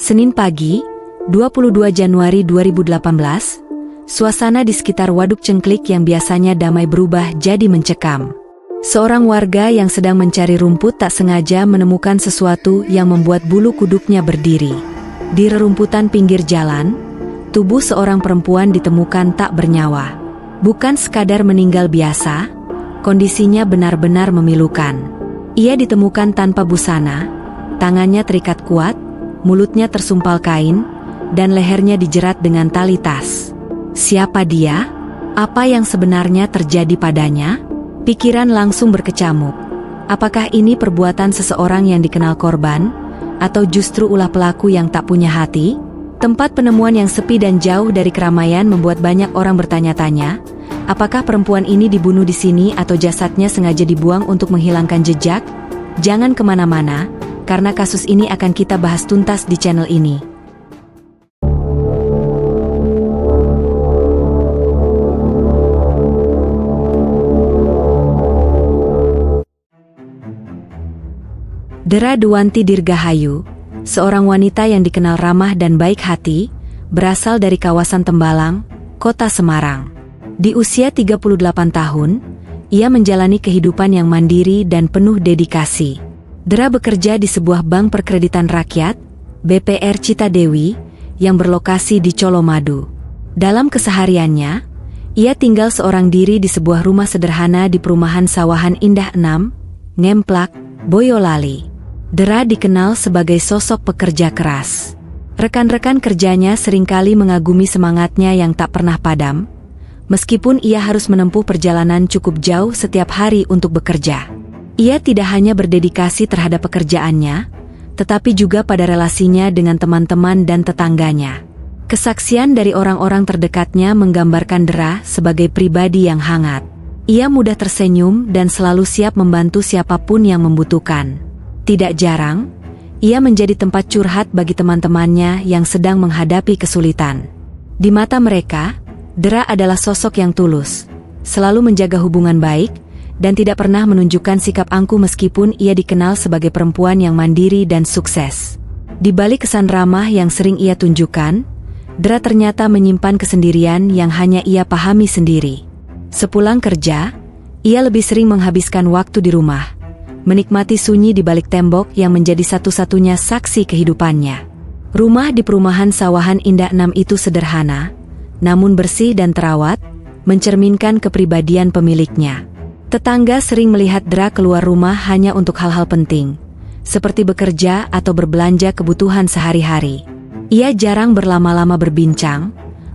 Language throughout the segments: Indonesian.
Senin pagi, 22 Januari 2018, suasana di sekitar Waduk Cengklik yang biasanya damai berubah jadi mencekam. Seorang warga yang sedang mencari rumput tak sengaja menemukan sesuatu yang membuat bulu kuduknya berdiri. Di rerumputan pinggir jalan, tubuh seorang perempuan ditemukan tak bernyawa. Bukan sekadar meninggal biasa, kondisinya benar-benar memilukan. Ia ditemukan tanpa busana, tangannya terikat kuat, mulutnya tersumpal kain, dan lehernya dijerat dengan tali tas. Siapa dia? Apa yang sebenarnya terjadi padanya? Pikiran langsung berkecamuk. Apakah ini perbuatan seseorang yang dikenal korban, atau justru ulah pelaku yang tak punya hati? Tempat penemuan yang sepi dan jauh dari keramaian membuat banyak orang bertanya-tanya, apakah perempuan ini dibunuh di sini atau jasadnya sengaja dibuang untuk menghilangkan jejak? Jangan kemana-mana, karena kasus ini akan kita bahas tuntas di channel ini. Dera Duwanti Dirgahayu, seorang wanita yang dikenal ramah dan baik hati, berasal dari kawasan Tembalang, Kota Semarang. Di usia 38 tahun, ia menjalani kehidupan yang mandiri dan penuh dedikasi. Dera bekerja di sebuah bank perkreditan rakyat, BPR Citadewi, yang berlokasi di Colomadu. Dalam kesehariannya, ia tinggal seorang diri di sebuah rumah sederhana di perumahan Sawahan Indah 6, Ngemplak, Boyolali. Dera dikenal sebagai sosok pekerja keras. Rekan-rekan kerjanya seringkali mengagumi semangatnya yang tak pernah padam, meskipun ia harus menempuh perjalanan cukup jauh setiap hari untuk bekerja. Ia tidak hanya berdedikasi terhadap pekerjaannya, tetapi juga pada relasinya dengan teman-teman dan tetangganya. Kesaksian dari orang-orang terdekatnya menggambarkan Dera sebagai pribadi yang hangat. Ia mudah tersenyum dan selalu siap membantu siapapun yang membutuhkan. Tidak jarang, ia menjadi tempat curhat bagi teman-temannya yang sedang menghadapi kesulitan. Di mata mereka, Dera adalah sosok yang tulus, selalu menjaga hubungan baik, dan tidak pernah menunjukkan sikap angkuh meskipun ia dikenal sebagai perempuan yang mandiri dan sukses. Di balik kesan ramah yang sering ia tunjukkan, Dera ternyata menyimpan kesendirian yang hanya ia pahami sendiri. Sepulang kerja, ia lebih sering menghabiskan waktu di rumah, menikmati sunyi di balik tembok yang menjadi satu-satunya saksi kehidupannya. Rumah di perumahan Sawahan Indah 6 itu sederhana, namun bersih dan terawat, mencerminkan kepribadian pemiliknya. Tetangga sering melihat Dera keluar rumah hanya untuk hal-hal penting, seperti bekerja atau berbelanja kebutuhan sehari-hari. Ia jarang berlama-lama berbincang,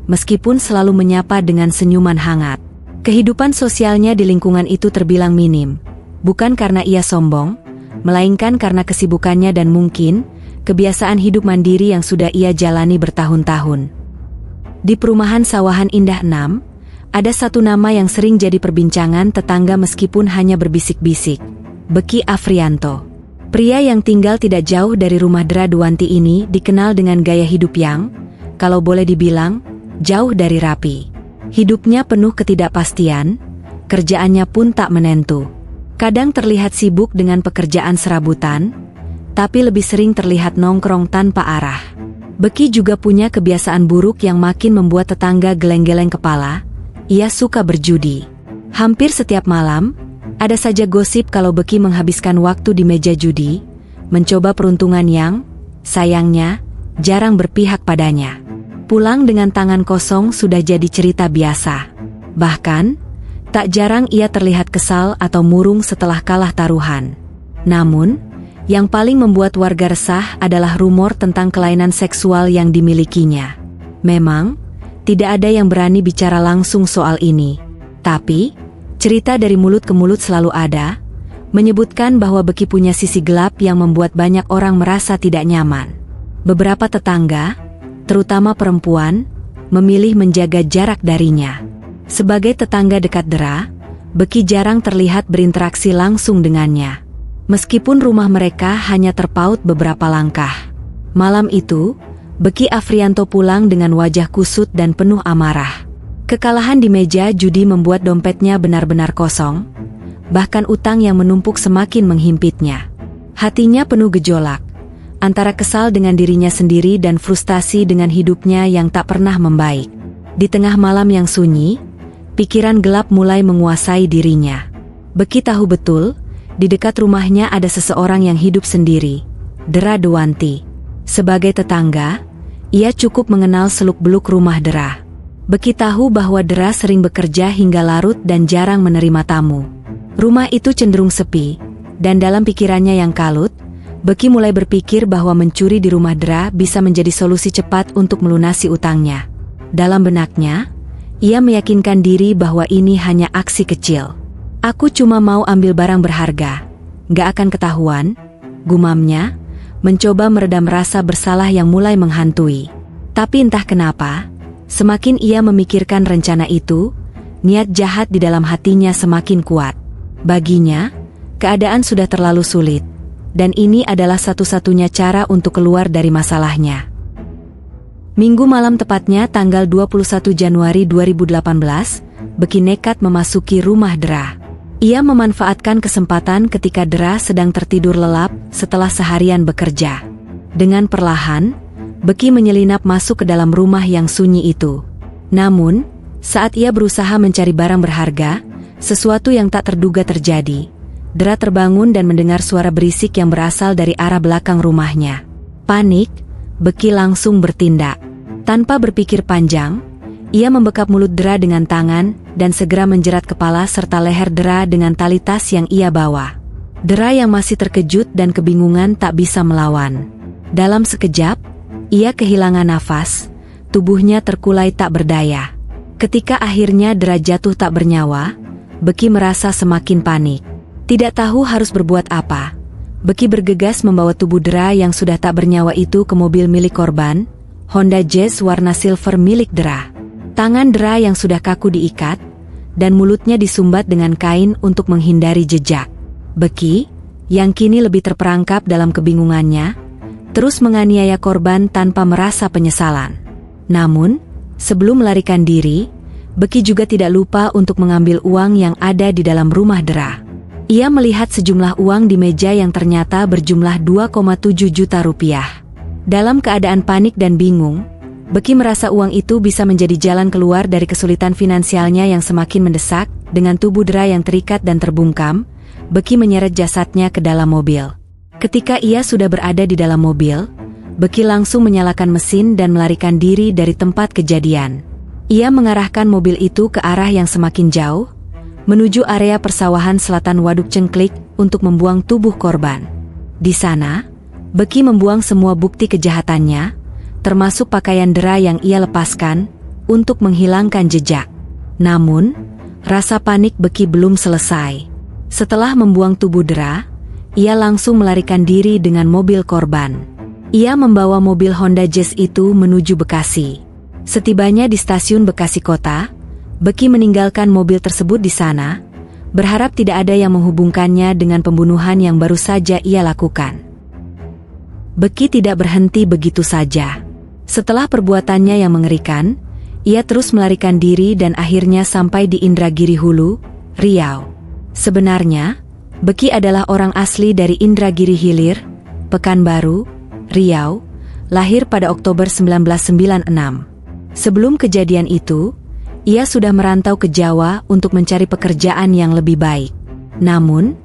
meskipun selalu menyapa dengan senyuman hangat. Kehidupan sosialnya di lingkungan itu terbilang minim, bukan karena ia sombong, melainkan karena kesibukannya dan mungkin kebiasaan hidup mandiri yang sudah ia jalani bertahun-tahun. Di perumahan Sawahan Indah 6, ada satu nama yang sering jadi perbincangan tetangga meskipun hanya berbisik-bisik. Beki Afrianto. Pria yang tinggal tidak jauh dari rumah Dera Duwanti ini dikenal dengan gaya hidup yang, kalau boleh dibilang, jauh dari rapi. Hidupnya penuh ketidakpastian, kerjaannya pun tak menentu. Kadang terlihat sibuk dengan pekerjaan serabutan, tapi lebih sering terlihat nongkrong tanpa arah. Beki juga punya kebiasaan buruk yang makin membuat tetangga geleng-geleng kepala. Ia suka berjudi. Hampir setiap malam, ada saja gosip kalau Beki menghabiskan waktu di meja judi, mencoba peruntungan yang, sayangnya, jarang berpihak padanya. Pulang dengan tangan kosong sudah jadi cerita biasa. Bahkan, tak jarang ia terlihat kesal atau murung setelah kalah taruhan. Namun, yang paling membuat warga resah adalah rumor tentang kelainan seksual yang dimilikinya. Memang, tidak ada yang berani bicara langsung soal ini. Tapi, cerita dari mulut ke mulut selalu ada, menyebutkan bahwa Beki punya sisi gelap yang membuat banyak orang merasa tidak nyaman. Beberapa tetangga, terutama perempuan, memilih menjaga jarak darinya. Sebagai tetangga dekat Dera, Beki jarang terlihat berinteraksi langsung dengannya. Meskipun rumah mereka hanya terpaut beberapa langkah. Malam itu, Beki Afrianto pulang dengan wajah kusut dan penuh amarah. Kekalahan di meja judi membuat dompetnya benar-benar kosong, bahkan utang yang menumpuk semakin menghimpitnya. Hatinya penuh gejolak. antara kesal dengan dirinya sendiri dan frustasi dengan hidupnya yang tak pernah membaik. Di tengah malam yang sunyi, pikiran gelap mulai menguasai dirinya. Beki tahu betul, di dekat rumahnya ada seseorang yang hidup sendiri, Dera Dewanti. Sebagai tetangga, ia cukup mengenal seluk-beluk rumah Dera. Beki tahu bahwa Dera sering bekerja hingga larut dan jarang menerima tamu. Rumah itu cenderung sepi, dan dalam pikirannya yang kalut, Beki mulai berpikir bahwa mencuri di rumah Dera bisa menjadi solusi cepat untuk melunasi utangnya. Dalam benaknya, ia meyakinkan diri bahwa ini hanya aksi kecil. Aku cuma mau ambil barang berharga, gak akan ketahuan, gumamnya, mencoba meredam rasa bersalah yang mulai menghantui. Tapi entah kenapa, semakin ia memikirkan rencana itu, niat jahat di dalam hatinya semakin kuat. Baginya, keadaan sudah terlalu sulit, dan ini adalah satu-satunya cara untuk keluar dari masalahnya. Minggu malam tepatnya tanggal 21 Januari 2018, Beki nekat memasuki rumah Dera. Ia memanfaatkan kesempatan ketika Dera sedang tertidur lelap setelah seharian bekerja. Dengan perlahan, Beki menyelinap masuk ke dalam rumah yang sunyi itu. Namun, saat ia berusaha mencari barang berharga, sesuatu yang tak terduga terjadi. Dera terbangun dan mendengar suara berisik yang berasal dari arah belakang rumahnya. Panik, Beki langsung bertindak. Tanpa berpikir panjang, ia membekap mulut Dera dengan tangan dan segera menjerat kepala serta leher Dera dengan tali tas yang ia bawa. Dera yang masih terkejut dan kebingungan tak bisa melawan. Dalam sekejap, ia kehilangan nafas, tubuhnya terkulai tak berdaya. Ketika akhirnya Dera jatuh tak bernyawa, Beki merasa semakin panik. Tidak tahu harus berbuat apa, Beki bergegas membawa tubuh Dera yang sudah tak bernyawa itu ke mobil milik korban, Honda Jazz warna silver milik Dera. Tangan Dera yang sudah kaku diikat, dan mulutnya disumbat dengan kain untuk menghindari jejak. Beki, yang kini lebih terperangkap dalam kebingungannya, terus menganiaya korban tanpa merasa penyesalan. Namun, sebelum melarikan diri, Beki juga tidak lupa untuk mengambil uang yang ada di dalam rumah Dera. Ia melihat sejumlah uang di meja yang ternyata berjumlah 2,7 juta rupiah. Dalam keadaan panik dan bingung, Beki merasa uang itu bisa menjadi jalan keluar dari kesulitan finansialnya yang semakin mendesak. Dengan tubuh Dera yang terikat dan terbungkam, Beki menyeret jasadnya ke dalam mobil. Ketika ia sudah berada di dalam mobil, Beki langsung menyalakan mesin dan melarikan diri dari tempat kejadian. Ia mengarahkan mobil itu ke arah yang semakin jauh, menuju area persawahan selatan Waduk Cengklik untuk membuang tubuh korban. Di sana, Beki membuang semua bukti kejahatannya, termasuk pakaian Dera yang ia lepaskan, untuk menghilangkan jejak. Namun, rasa panik Beki belum selesai. Setelah membuang tubuh Dera, ia langsung melarikan diri dengan mobil korban. Ia membawa mobil Honda Jazz itu menuju Bekasi. Setibanya di stasiun Bekasi Kota, Beki meninggalkan mobil tersebut di sana, berharap tidak ada yang menghubungkannya dengan pembunuhan yang baru saja ia lakukan. Beki tidak berhenti begitu saja. Setelah perbuatannya yang mengerikan, ia terus melarikan diri dan akhirnya sampai di Indragiri Hulu, Riau. Sebenarnya, Beki adalah orang asli dari Indragiri Hilir, Pekanbaru, Riau, lahir pada Oktober 1996. Sebelum kejadian itu, ia sudah merantau ke Jawa untuk mencari pekerjaan yang lebih baik. Namun,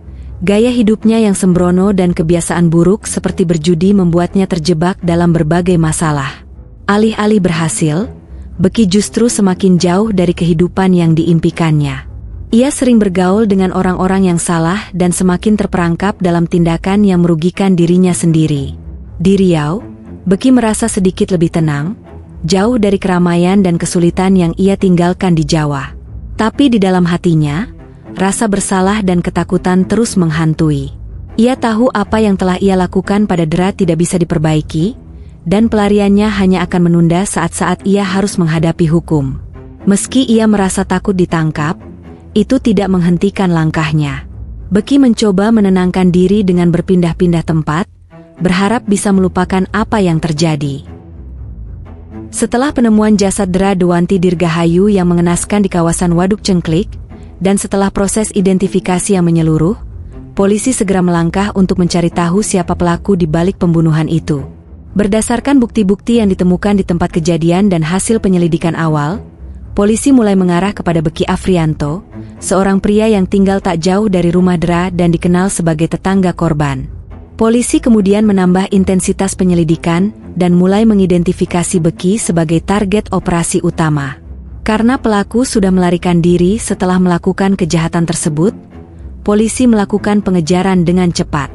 gaya hidupnya yang sembrono dan kebiasaan buruk seperti berjudi membuatnya terjebak dalam berbagai masalah. Alih-alih berhasil, Beki justru semakin jauh dari kehidupan yang diimpikannya. Ia sering bergaul dengan orang-orang yang salah dan semakin terperangkap dalam tindakan yang merugikan dirinya sendiri. Di Riau, Beki merasa sedikit lebih tenang, jauh dari keramaian dan kesulitan yang ia tinggalkan di Jawa. Tapi di dalam hatinya, rasa bersalah dan ketakutan terus menghantui. Ia tahu apa yang telah ia lakukan pada Dera tidak bisa diperbaiki, dan pelariannya hanya akan menunda saat-saat ia harus menghadapi hukum. Meski ia merasa takut ditangkap, itu tidak menghentikan langkahnya. Beki mencoba menenangkan diri dengan berpindah-pindah tempat, berharap bisa melupakan apa yang terjadi. Setelah penemuan jasad Dera Dewanti Dirgahayu yang mengenaskan di kawasan Waduk Cengklik, dan setelah proses identifikasi yang menyeluruh, polisi segera melangkah untuk mencari tahu siapa pelaku di balik pembunuhan itu. Berdasarkan bukti-bukti yang ditemukan di tempat kejadian dan hasil penyelidikan awal, polisi mulai mengarah kepada Beki Afrianto, seorang pria yang tinggal tak jauh dari rumah Dra dan dikenal sebagai tetangga korban. Polisi kemudian menambah intensitas penyelidikan dan mulai mengidentifikasi Beki sebagai target operasi utama. Karena pelaku sudah melarikan diri setelah melakukan kejahatan tersebut, polisi melakukan pengejaran dengan cepat.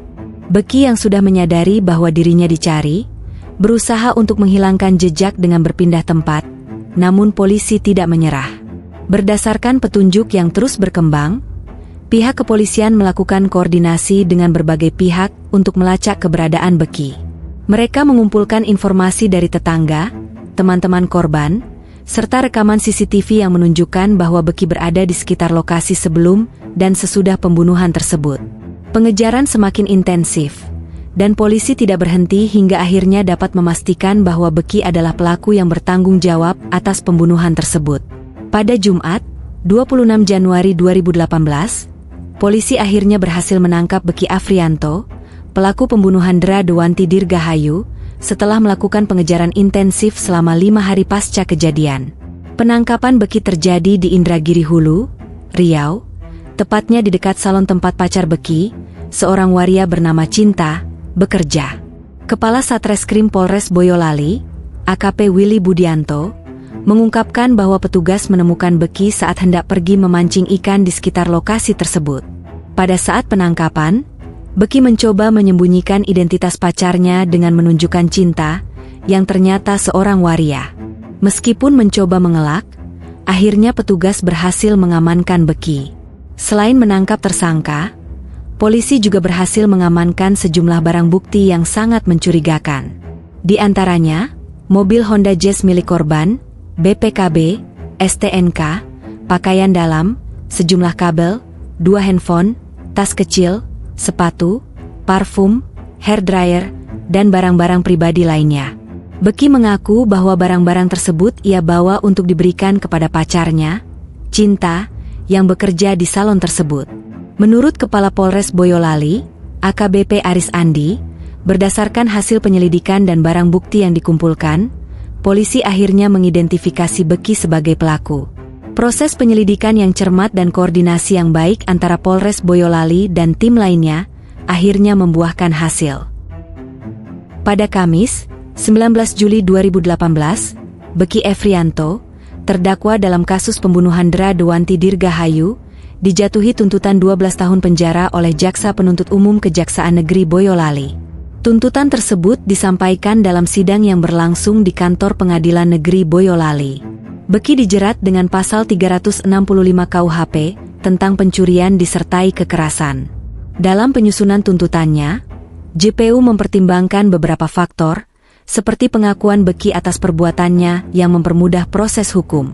Beki yang sudah menyadari bahwa dirinya dicari, berusaha untuk menghilangkan jejak dengan berpindah tempat, namun polisi tidak menyerah. Berdasarkan petunjuk yang terus berkembang, pihak kepolisian melakukan koordinasi dengan berbagai pihak untuk melacak keberadaan Beki. Mereka mengumpulkan informasi dari tetangga, teman-teman korban, serta rekaman CCTV yang menunjukkan bahwa Beki berada di sekitar lokasi sebelum dan sesudah pembunuhan tersebut. Pengejaran semakin intensif, dan polisi tidak berhenti hingga akhirnya dapat memastikan bahwa Beki adalah pelaku yang bertanggung jawab atas pembunuhan tersebut. Pada Jumat, 26 Januari 2018, polisi akhirnya berhasil menangkap Beki Afrianto, pelaku pembunuhan Dra Dewanti Dirgahayu, setelah melakukan pengejaran intensif selama 5 hari pasca kejadian. Penangkapan Beki terjadi di Indragiri Hulu, Riau, tepatnya di dekat salon tempat pacar Beki, seorang waria bernama Cinta, bekerja. Kepala Satreskrim Polres Boyolali, AKP Willy Budianto, mengungkapkan bahwa petugas menemukan Beki saat hendak pergi memancing ikan di sekitar lokasi tersebut. Pada saat penangkapan, Beki mencoba menyembunyikan identitas pacarnya dengan menunjukkan Cinta, yang ternyata seorang waria. Meskipun mencoba mengelak, akhirnya petugas berhasil mengamankan Beki. Selain menangkap tersangka, polisi juga berhasil mengamankan sejumlah barang bukti yang sangat mencurigakan. Di antaranya, mobil Honda Jazz milik korban, BPKB, STNK, pakaian dalam, sejumlah kabel, 2 handphone, tas kecil, sepatu, parfum, hair dryer, dan barang-barang pribadi lainnya. Beki mengaku bahwa barang-barang tersebut ia bawa untuk diberikan kepada pacarnya, Cinta, yang bekerja di salon tersebut. Menurut Kepala Polres Boyolali, AKBP Aris Andi, berdasarkan hasil penyelidikan dan barang bukti yang dikumpulkan, polisi akhirnya mengidentifikasi Beki sebagai pelaku. Proses penyelidikan yang cermat dan koordinasi yang baik antara Polres Boyolali dan tim lainnya, akhirnya membuahkan hasil. Pada Kamis, 19 Juli 2018, Beki Afrianto, terdakwa dalam kasus pembunuhan Dra Dewanti Dirgahayu, dijatuhi tuntutan 12 tahun penjara oleh Jaksa Penuntut Umum Kejaksaan Negeri Boyolali. Tuntutan tersebut disampaikan dalam sidang yang berlangsung di kantor Pengadilan Negeri Boyolali. Beki dijerat dengan pasal 365 KUHP tentang pencurian disertai kekerasan. Dalam penyusunan tuntutannya, JPU mempertimbangkan beberapa faktor, seperti pengakuan Beki atas perbuatannya yang mempermudah proses hukum.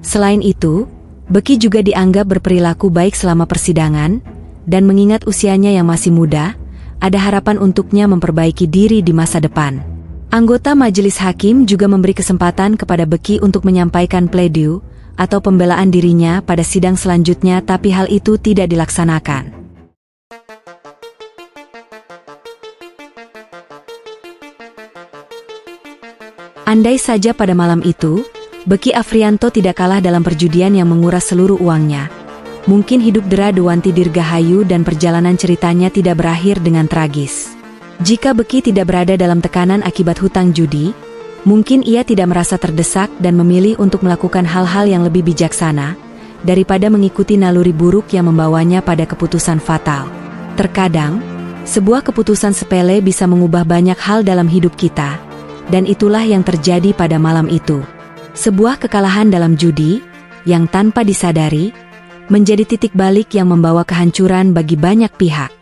Selain itu, Beki juga dianggap berperilaku baik selama persidangan, dan mengingat usianya yang masih muda, ada harapan untuknya memperbaiki diri di masa depan. Anggota Majelis Hakim juga memberi kesempatan kepada Beki untuk menyampaikan pledoi atau pembelaan dirinya pada sidang selanjutnya, tapi hal itu tidak dilaksanakan. Andai saja pada malam itu, Beki Afrianto tidak kalah dalam perjudian yang menguras seluruh uangnya, mungkin hidup Dra Dewanti Dirgahayu dan perjalanan ceritanya tidak berakhir dengan tragis. Jika Beki tidak berada dalam tekanan akibat hutang judi, mungkin ia tidak merasa terdesak dan memilih untuk melakukan hal-hal yang lebih bijaksana, daripada mengikuti naluri buruk yang membawanya pada keputusan fatal. Terkadang, sebuah keputusan sepele bisa mengubah banyak hal dalam hidup kita, dan itulah yang terjadi pada malam itu. Sebuah kekalahan dalam judi, yang tanpa disadari, menjadi titik balik yang membawa kehancuran bagi banyak pihak.